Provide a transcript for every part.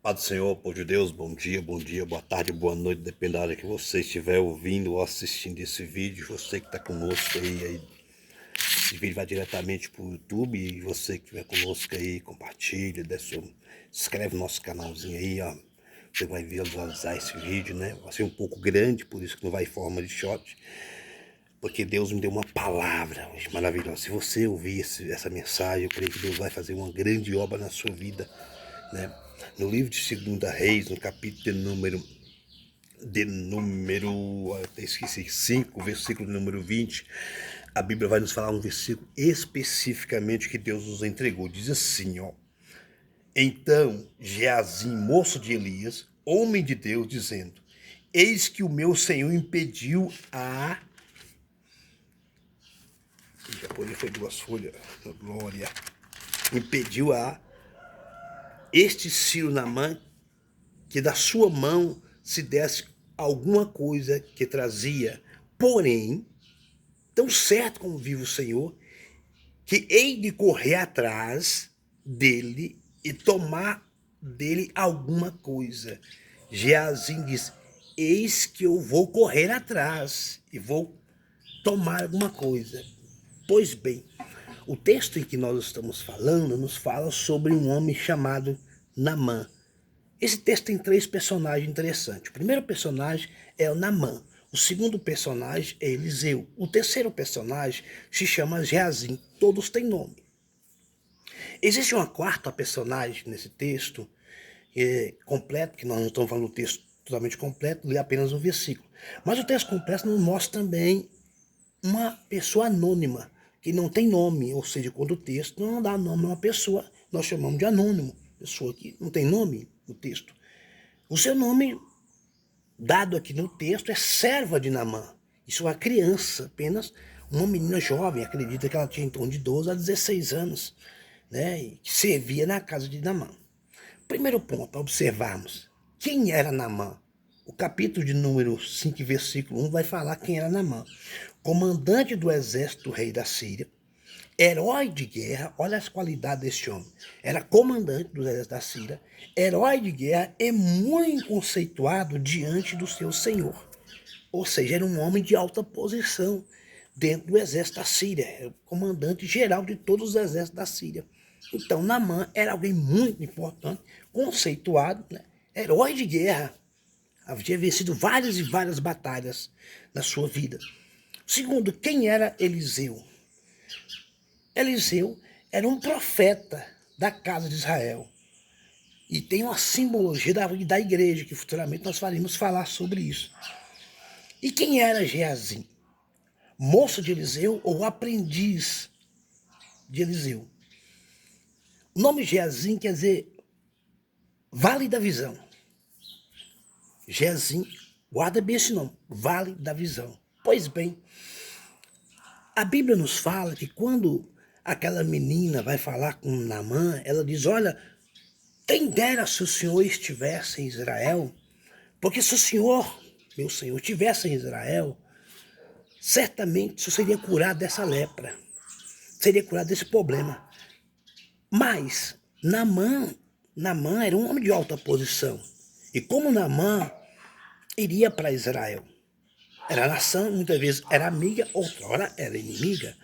Paz do Senhor, povo de Deus, bom dia, boa tarde, boa noite, depende da hora que você estiver ouvindo ou assistindo esse vídeo. Você que está conosco aí, esse vídeo vai diretamente para o YouTube, e você que estiver conosco aí, compartilha, inscreve no nosso canalzinho aí, ó. Você vai visualizar esse vídeo, né? Vai ser um pouco grande, por isso que não vai em forma de short, porque Deus me deu uma palavra hoje maravilhosa. Se você ouvir essa mensagem, eu creio que Deus vai fazer uma grande obra na sua vida, né? No livro de 2 Reis, no capítulo até esqueci, 5, versículo número 20, a Bíblia vai nos falar um versículo especificamente que Deus nos entregou. Diz assim, ó: Então Geazim, moço de Elias, homem de Deus, dizendo: Eis que o meu senhor impediu a... Já foi 2 folhas, glória. Impediu a este Ciro Naamã que da sua mão se desse alguma coisa que trazia. Porém, tão certo como vive o Senhor, que hei de correr atrás dele e tomar dele alguma coisa. Geazim diz: eis que eu vou correr atrás e vou tomar alguma coisa. Pois bem, o texto em que nós estamos falando nos fala sobre um homem chamado Naamã. Esse texto tem 3 personagens interessantes. O primeiro personagem é o Naamã. O segundo personagem é Eliseu. O terceiro personagem se chama Geazim. Todos têm nome. Existe uma quarta personagem nesse texto, completo, que nós não estamos falando do texto totalmente completo, li apenas um versículo. Mas o texto completo nos mostra também uma pessoa anônima, que não tem nome. Ou seja, quando o texto não dá nome a uma pessoa, nós chamamos de anônimo. Pessoa que não tem nome no texto. O seu nome dado aqui no texto é serva de Naamã. Isso é uma criança, apenas uma menina jovem, acredita que ela tinha em torno de 12 a 16 anos, né, e que servia na casa de Naamã. Primeiro ponto para observarmos: quem era Naamã? O capítulo de número 5, versículo 1 vai falar quem era Naamã. Comandante do exército do rei da Síria, herói de guerra. Olha as qualidades deste homem. Era comandante do exército da Síria, herói de guerra e muito conceituado diante do seu senhor. Ou seja, era um homem de alta posição dentro do exército da Síria. Era o comandante geral de todos os exércitos da Síria. Então, Naamã era alguém muito importante, conceituado, né? Herói de guerra. Havia vencido várias e várias batalhas na sua vida. Segundo, quem era Eliseu? Eliseu era um profeta da casa de Israel. E tem uma simbologia da igreja, que futuramente nós faremos falar sobre isso. E quem era Geazim? Moço de Eliseu ou aprendiz de Eliseu? O nome Geazim quer dizer Vale da Visão. Geazim, guarda bem esse nome, Vale da Visão. Pois bem, a Bíblia nos fala que quando aquela menina vai falar com Naamã, ela diz: olha, quem dera se o Senhor estivesse em Israel, porque se o Senhor, meu Senhor, estivesse em Israel, certamente o Senhor seria curado dessa lepra, seria curado desse problema. Mas Naamã era um homem de alta posição. E como Naamã iria para Israel, era nação, muitas vezes era amiga, outrora era inimiga,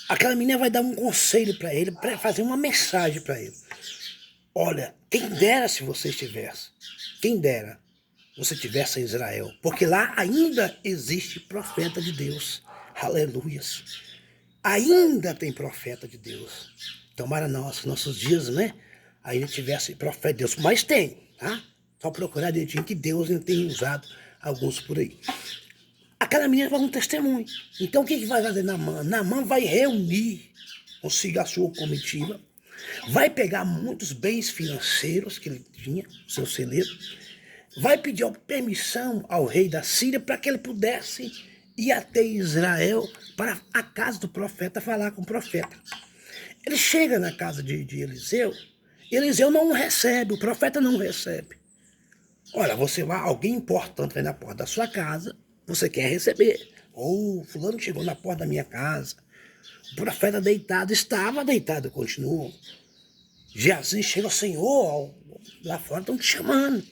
aquela menina vai dar um conselho para ele, para fazer uma mensagem para ele. Olha, quem dera se você estivesse, quem dera você estivesse em Israel, porque lá ainda existe profeta de Deus. Aleluias. Ainda tem profeta de Deus. Tomara nossos dias, né? Ainda tivesse profeta de Deus. Mas tem, tá? Só procurar direitinho que Deus ainda tem usado alguns por aí. Aquela menina faz um testemunho. Então o que vai fazer Naamã? Naamã vai reunir consigo a sua comitiva, vai pegar muitos bens financeiros que ele tinha, seu celeiro, vai pedir permissão ao rei da Síria para que ele pudesse ir até Israel para a casa do profeta falar com o profeta. Ele chega na casa de Eliseu, e Eliseu não o recebe, o profeta não o recebe. Olha, você vai, alguém importante vai na porta da sua casa, você quer receber. Fulano chegou na porta da minha casa. O profeta deitado, estava deitado, continuou. Geazi chega, Senhor, lá fora estão te chamando.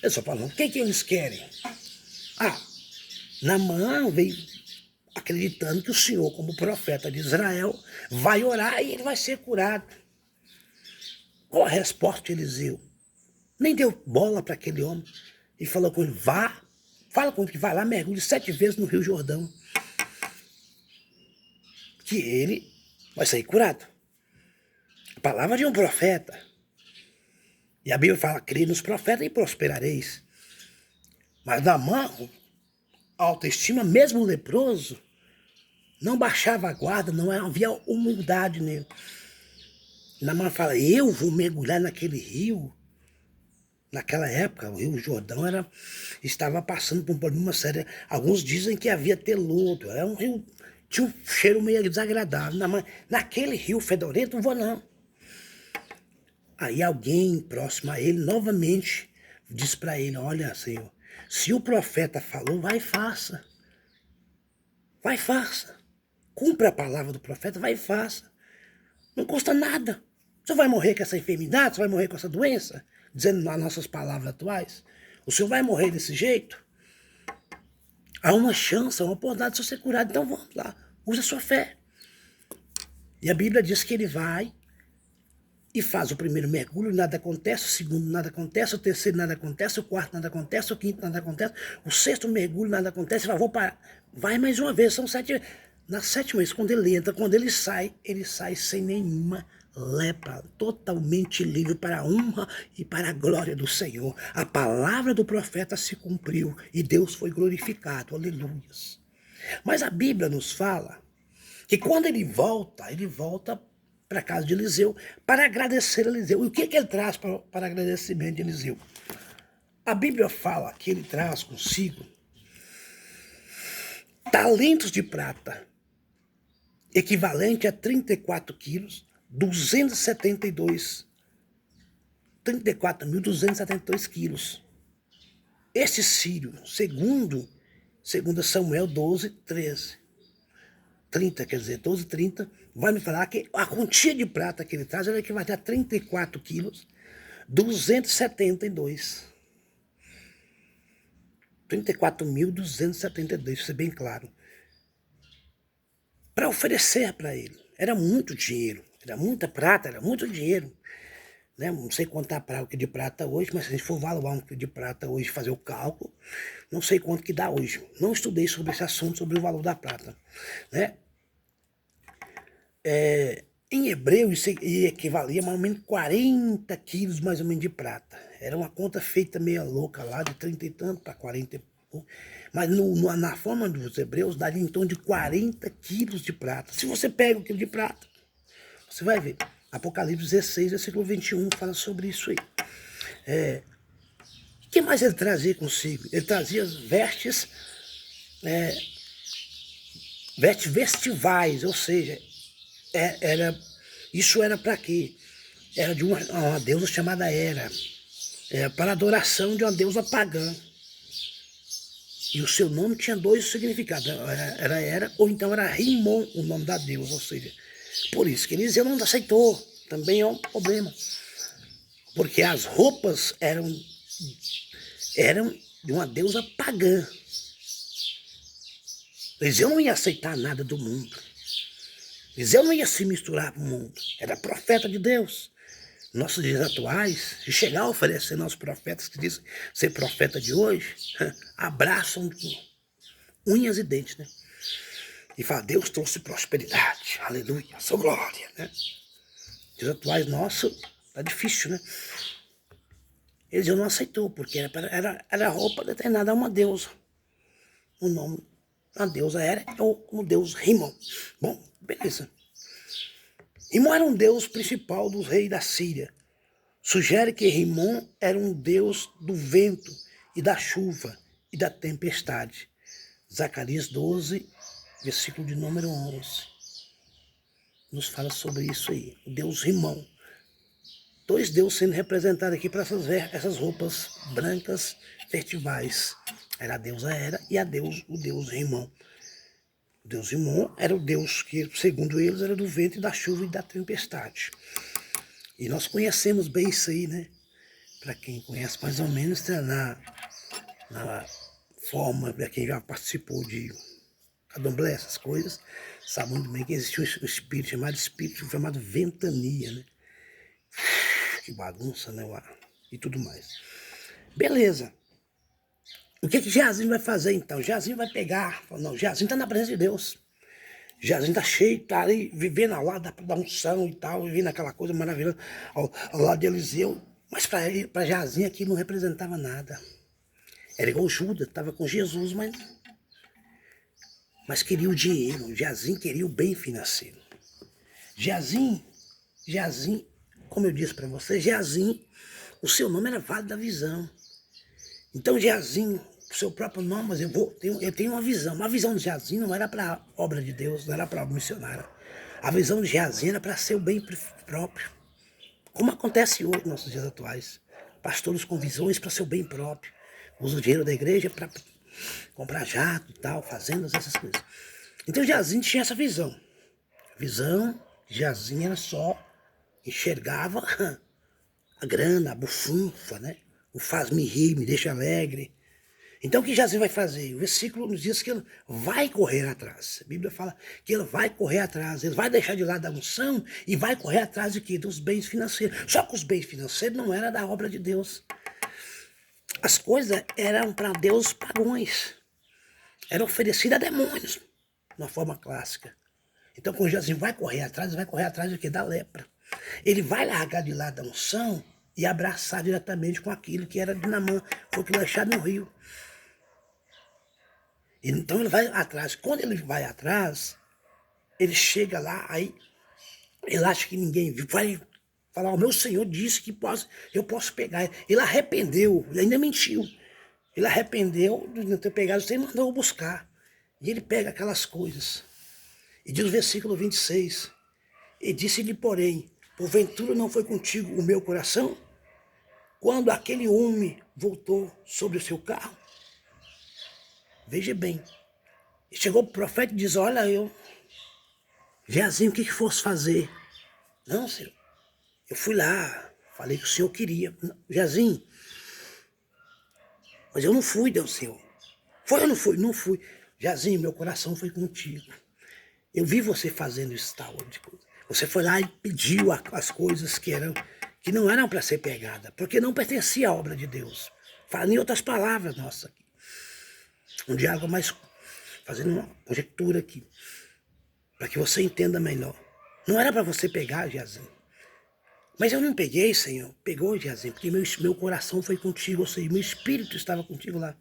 Ele só falou, o que eles querem? Naamã veio acreditando que o Senhor, como profeta de Israel, vai orar e ele vai ser curado. Qual a resposta de Eliseu? Nem deu bola para aquele homem. E falou com ele, fala com ele que vai lá, mergulhe 7 vezes no Rio Jordão. Que ele vai sair curado. A palavra de um profeta. E a Bíblia fala, crê nos profetas e prosperareis. Mas Naamã, autoestima, mesmo leproso, não baixava a guarda, não havia humildade nele. Naamã fala, eu vou mergulhar naquele rio. Naquela época, o Rio Jordão estava passando por um problema sério. Alguns dizem que havia até lodo. Era um rio, tinha um cheiro meio desagradável. Naquele rio fedorento, não vou não. Aí alguém próximo a ele, novamente, diz para ele, olha, Senhor, se o profeta falou, vai e faça. Vai e faça. Cumpra a palavra do profeta, vai e faça. Não custa nada. Você vai morrer com essa enfermidade, você vai morrer com essa doença, dizendo nas nossas palavras atuais. O senhor vai morrer desse jeito? Há uma chance, há uma oportunidade de você ser curado. Então vamos lá, use a sua fé. E a Bíblia diz que ele vai e faz o primeiro mergulho, nada acontece, o segundo nada acontece, o terceiro nada acontece, o quarto nada acontece, o quinto nada acontece, o sexto mergulho nada acontece, vou parar. Vai mais uma vez, são 7. Na 7ª vez, quando ele entra, quando ele sai sem nenhuma lepra, totalmente livre para a honra e para a glória do Senhor. A palavra do profeta se cumpriu e Deus foi glorificado, aleluias. Mas a Bíblia nos fala que quando ele volta para a casa de Eliseu para agradecer a Eliseu. E o que ele traz para agradecimento de Eliseu? A Bíblia fala que ele traz consigo talentos de prata, equivalente a 34 quilos, 34.272 quilos. Este sírio, segundo Samuel 12:13, 30, quer dizer, 12:30, vai me falar que a quantia de prata que ele traz era equivalente a 34 quilos, 272. 34.272, isso é bem claro. Para oferecer para ele. Era muito dinheiro, era muita prata, era muito dinheiro. Né? Não sei quanto está o quilo de prata hoje, mas se a gente for valorar um quilo de prata hoje, fazer o cálculo, não sei quanto que dá hoje. Não estudei sobre esse assunto, sobre o valor da prata. Né? Em hebreu, isso equivalia a mais ou menos 40 quilos mais ou menos de prata. Era uma conta feita meio louca lá, de 30 e tanto para 40 e pouco. Mas na forma dos hebreus, daria em torno de 40 quilos de prata. Se você pega o quilo de prata, você vai ver. Apocalipse 16, versículo 21, fala sobre isso aí. O que mais ele trazia consigo? Ele trazia as vestes vestivais, ou seja, isso era para quê? Era de uma deusa chamada Hera. Para adoração de uma deusa pagã. E o seu nome tinha 2 significados. Era Hera ou então era Rimon, o nome da deusa. Ou seja, por isso que Eliseu não aceitou. Também é um problema. Porque as roupas eram de uma deusa pagã. Eliseu não ia aceitar nada do mundo. Eliseu não ia se misturar com o mundo. Era profeta de Deus. Nossos dias atuais, se chegar a oferecer nossos profetas que dizem ser profeta de hoje, abraçam unhas e dentes, né? E fala, Deus trouxe prosperidade, aleluia, sua glória, né? Dias atuais, nossa, tá difícil, né? Eliseu não aceitou, porque era roupa determinada a uma deusa. O nome da deusa era o deus Rimon. Bom, beleza. Rimon era um deus principal dos reis da Síria. Sugere que Rimon era um deus do vento e da chuva e da tempestade. Zacarias 12, versículo de número 11. Nos fala sobre isso aí. O deus Rimon. 2 deuses sendo representados aqui para essas roupas brancas festivais. Era a deusa Hera e o deus Rimon. O deus Rimon era o deus que, segundo eles, era do vento e da chuva e da tempestade. E nós conhecemos bem isso aí, né? Para quem conhece mais ou menos, tá na forma, para quem já participou de candomblé, essas coisas, sabe muito bem que existe um espírito chamado ventania, né? Que bagunça, né? E tudo mais. Beleza. O que Geazinho vai fazer então? Geazinho vai pegar, não, Geazinho está na presença de Deus. Geazinho está cheio, está ali vivendo ao lado da unção e tal, vivendo aquela coisa maravilhosa ao lado de Eliseu. Mas para Geazinho aquilo não representava nada. Era igual Judas, estava com Jesus, mas queria o dinheiro. Geazinho queria o bem financeiro. Geazinho, como eu disse para você, Geazinho, o seu nome era Vale da Visão. Então Geazinho, o seu próprio nome, mas eu tenho uma visão. Uma visão de Geazinho não era para a obra de Deus, não era para a obra missionária. A visão de Geazinho era para ser o bem próprio. Como acontece hoje nos nossos dias atuais. Pastores com visões para seu bem próprio. Usam o dinheiro da igreja para comprar jato e tal, fazendas, essas coisas. Então Geazinho tinha essa visão. A visão de Geazinho era só enxergava a grana, a bufunfa, né? O faz-me rir, me deixa alegre. Então o que Geazinho vai fazer? O versículo nos diz que ele vai correr atrás. A Bíblia fala que ele vai correr atrás, ele vai deixar de lado a unção e vai correr atrás de quê? Dos bens financeiros. Só que os bens financeiros não eram da obra de Deus. As coisas eram para deuses pagões. Eram oferecidas a demônios, de uma forma clássica. Então quando Geazinho vai correr atrás, ele vai correr atrás do quê? Da lepra. Ele vai largar de lado a unção e abraçar diretamente com aquilo que era de Naamã, foi o que lanchado no rio. Então ele vai atrás. Quando ele vai atrás, ele chega lá, aí ele acha que ninguém viu. Vai falar, o meu Senhor disse que eu posso pegar. Ele arrependeu, ele ainda mentiu. Ele arrependeu de não ter pegado, você mandou buscar. E ele pega aquelas coisas. E diz o versículo 26. E disse-lhe, porém, porventura não foi contigo o meu coração? Quando aquele homem voltou sobre o seu carro? Veja bem. Chegou o profeta e diz, olha Geazinho, o que fosse fazer? Não, senhor, eu fui lá, falei que o senhor queria. Geazinho, mas eu não fui, Deus, senhor. Foi ou não fui? Não fui. Geazinho, meu coração foi contigo. Eu vi você fazendo isso tal de coisa. Você foi lá e pediu as coisas que não eram para ser pegadas, porque não pertencia à obra de Deus. Falando em outras palavras, nossa, aqui. Um diálogo mais, fazendo uma conjectura aqui, para que você entenda melhor. Não era para você pegar, Geazinho. Mas eu não peguei, Senhor. Pegou, Geazinho, porque meu coração foi contigo, ou seja, meu espírito estava contigo lá.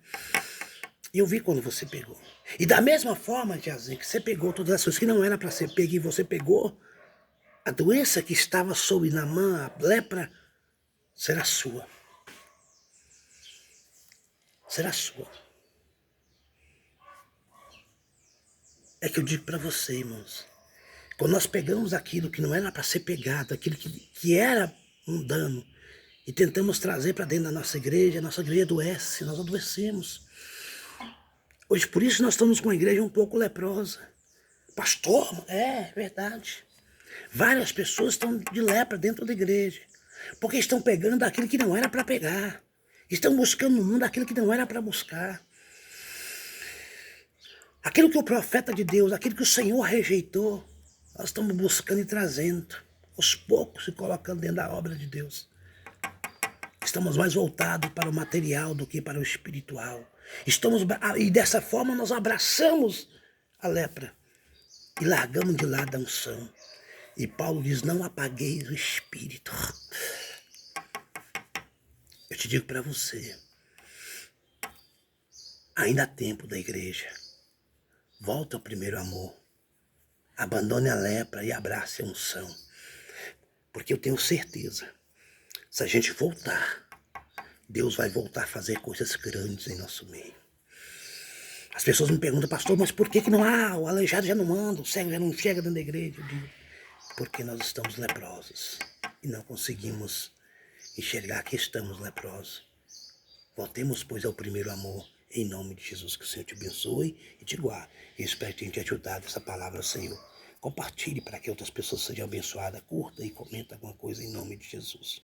E eu vi quando você pegou. E da mesma forma, Geazinho, que você pegou todas as coisas que não era para ser pego e você pegou, a doença que estava sobre Naamã, a lepra, será sua. Será sua. É que eu digo para você, irmãos. Quando nós pegamos aquilo que não era para ser pegado, aquilo que era mundano, e tentamos trazer para dentro da nossa igreja, a nossa igreja adoece, nós adoecemos. Hoje, por isso, nós estamos com a igreja um pouco leprosa. Pastor, é verdade. Várias pessoas estão de lepra dentro da igreja, porque estão pegando aquilo que não era para pegar. Estão buscando no mundo aquilo que não era para buscar. Aquilo que o profeta de Deus, aquilo que o Senhor rejeitou, nós estamos buscando e trazendo, aos poucos, e colocando dentro da obra de Deus. Estamos mais voltados para o material do que para o espiritual. E dessa forma nós abraçamos a lepra e largamos de lado a unção. E Paulo diz, não apagueis o espírito. Eu te digo para você, ainda há tempo da igreja. Volta ao primeiro amor. Abandone a lepra e abrace a unção. Porque eu tenho certeza, se a gente voltar, Deus vai voltar a fazer coisas grandes em nosso meio. As pessoas me perguntam, pastor, mas por que não há? O aleijado já não anda, o cego já não chega dentro da igreja. Eu digo, porque nós estamos leprosos e não conseguimos enxergar que estamos leprosos. Voltemos, pois, ao primeiro amor, em nome de Jesus. Que o Senhor te abençoe e te guarde. E espero que tenha te ajudado essa palavra, Senhor. Compartilhe para que outras pessoas sejam abençoadas. Curta e comenta alguma coisa em nome de Jesus.